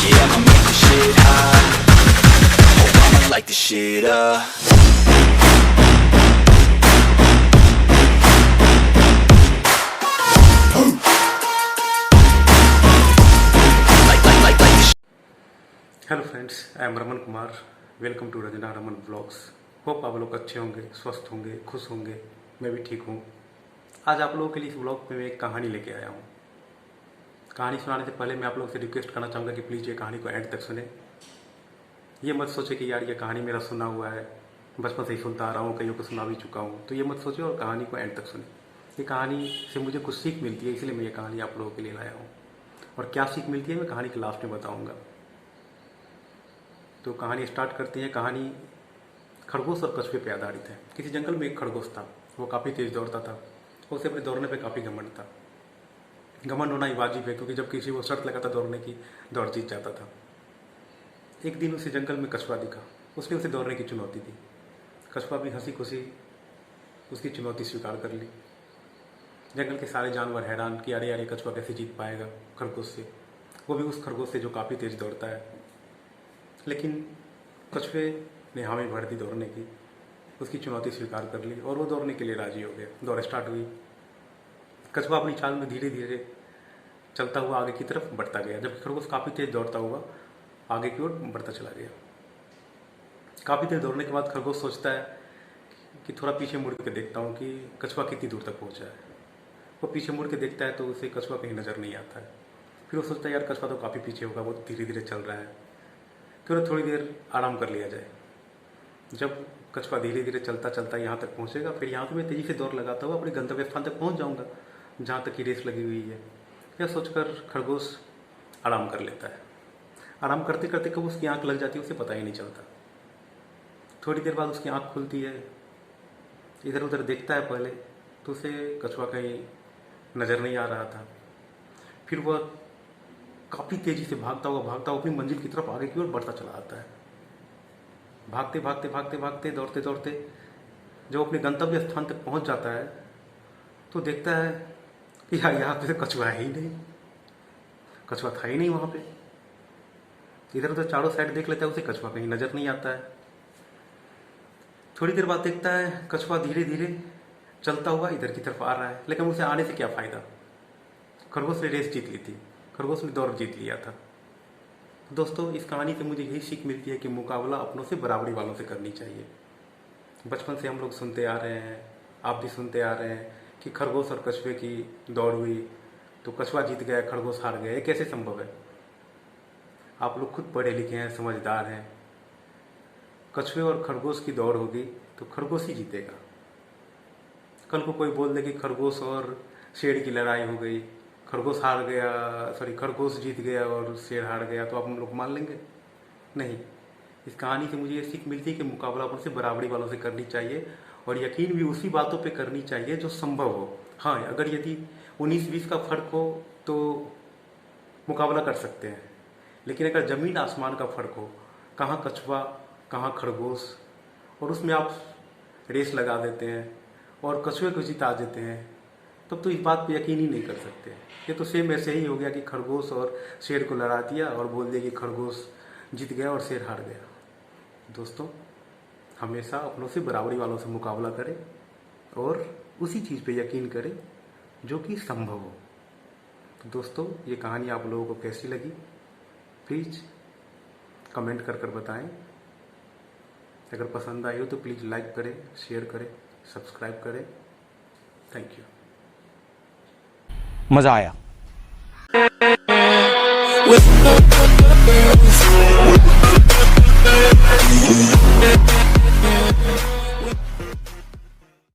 Yeah, I'ma make this shit hot. Oh, I'ma light this shit up. Hello friends, I am Raman Kumar. Welcome to Rajna Raman vlogs. Hope आप लोग अच्छे होंगे, स्वस्थ होंगे, खुश होंगे। मैं भी ठीक हूँ। आज आप लोगों के लिए इस व्लॉग में मैं एक कहानी लेके आया हूँ। कहानी सुनाने से पहले मैं आप लोगों से रिक्वेस्ट करना चाहूँगा कि प्लीज़ ये कहानी को एंड तक सुने। ये मत सोचे कि यार ये कहानी मेरा सुना हुआ है, बचपन से ही सुनता आ रहा हूँ, कईयों को सुना भी चुका हूँ, तो ये मत सोचे और कहानी को एंड तक सुने। ये कहानी से मुझे कुछ सीख मिलती है, इसलिए मैं ये कहानी आप लोगों के लिए लाया हूँ। और क्या सीख मिलती है मैं कहानी के लास्ट में बताऊँगा। तो कहानी स्टार्ट करते हैं। कहानी खरगोश और कछुए पे आधारित है। किसी जंगल में एक खरगोश था। वो काफ़ी तेज दौड़ता था। उसे अपने दौड़ने पे काफ़ी घमंड था। घमंड होना ही वाजिब है, क्योंकि जब किसी को शर्त लगाता दौड़ने की, दौड़ जीत जाता था। एक दिन उसे जंगल में कछुआ दिखा। उसने उसे दौड़ने की चुनौती दी। कछुआ भी हंसी खुशी उसकी चुनौती स्वीकार कर ली। जंगल के सारे जानवर हैरान कि अरे यार ये कछुआ कैसे जीत पाएगा खरगोश से, वो भी उस खरगोश से जो काफ़ी तेज दौड़ता है। लेकिन कछुए ने हामी भर दी दौड़ने की, उसकी चुनौती स्वीकार कर ली और वो दौड़ने के लिए राजी हो गया। दौड़ स्टार्ट हुई। कछुआ अपनी चाल में धीरे धीरे चलता हुआ आगे की तरफ बढ़ता गया, जबकि खरगोश काफ़ी तेज दौड़ता हुआ आगे की ओर बढ़ता चला गया। काफ़ी देर दौड़ने के बाद खरगोश सोचता है कि थोड़ा पीछे मुड़ के देखता हूँ कि कछुआ कितनी दूर तक पहुँचा है। वो पीछे मुड़ के देखता है तो उसे कछुआ कहीं नज़र नहीं आता है। फिर वो सोचता है यार कछुआ तो काफ़ी पीछे होगा, वो धीरे धीरे चल रहा है, क्यों थोड़ी देर आराम कर लिया जाए। जब कछुआ धीरे धीरे चलता चलता यहाँ तक पहुँचेगा, फिर यहाँ पे मैं तेज़ी से दौड़ लगाता हुआ अपने गंतव्य स्थान तक पहुँच जाऊँगा, जहाँ तक की रेस लगी हुई है। यह सोचकर खरगोश आराम कर लेता है। आराम करते करते कब उसकी आँख लग जाती है उसे पता ही नहीं चलता। थोड़ी देर बाद उसकी आँख खुलती है। इधर उधर देखता है पहले तो उसे कछुआ कहीं नज़र नहीं आ रहा था। फिर वह काफ़ी तेज़ी से भागता हुआ अपनी मंजिल की तरफ आगे की ओर बढ़ता चला आता है। भागते भागते भागते भागते दौड़ते दौड़ते जब अपने गंतव्य स्थान तक पहुंच जाता है तो देखता है कि यार यहाँ पे कछुआ है ही नहीं। कछुआ था ही नहीं वहाँ पे। इधर उधर चारों साइड देख लेता है, उसे कछुआ कहीं नज़र नहीं आता है। थोड़ी देर बाद देखता है कछुआ धीरे धीरे चलता हुआ इधर की तरफ आ रहा है, लेकिन उसे आने से क्या फ़ायदा। खरगोश ने रेस जीत ली थी, खरगोश ने दौड़ जीत लिया था। दोस्तों, इस कहानी से मुझे यही सीख मिलती है कि मुकाबला अपनों से बराबरी वालों से करनी चाहिए। बचपन से हम लोग सुनते आ रहे हैं, आप भी सुनते आ रहे हैं कि खरगोश और कछुए की दौड़ हुई तो कछुआ जीत गया, खरगोश हार गया। ये कैसे संभव है? आप लोग खुद पढ़े लिखे हैं, समझदार हैं। कछुए और खरगोश की दौड़ होगी तो खरगोश ही जीतेगा। कल को कोई बोल दे कि खरगोश और शेर की लड़ाई हो गई, खरगोश हार गया, खरगोश जीत गया और शेर हार गया, तो आप हम लोग मान लेंगे? नहीं। इस कहानी से मुझे ये सीख मिलती है कि मुकाबला अपन से बराबरी वालों से करनी चाहिए और यकीन भी उसी बातों पे करनी चाहिए जो संभव हो। हाँ, अगर यदि 19-20 का फर्क हो तो मुकाबला कर सकते हैं, लेकिन अगर ज़मीन आसमान का फर्क हो, कहाँ कछुआ कहाँ खरगोश, और उसमें आप रेस लगा देते हैं और कछुए को जिता देते हैं, तब तो इस बात पे यकीन ही नहीं कर सकते। ये तो सेम ऐसे ही हो गया कि खरगोश और शेर को लड़ा दिया और बोल दिया कि खरगोश जीत गया और शेर हार गया। दोस्तों, हमेशा अपनों से बराबरी वालों से मुकाबला करें और उसी चीज़ पे यकीन करें जो कि संभव हो। तो दोस्तों, ये कहानी आप लोगों को कैसी लगी प्लीज़ कमेंट कर बताएं। अगर पसंद आई हो तो प्लीज़ लाइक करें, शेयर करें, सब्सक्राइब करें। Thank you. मजा आया।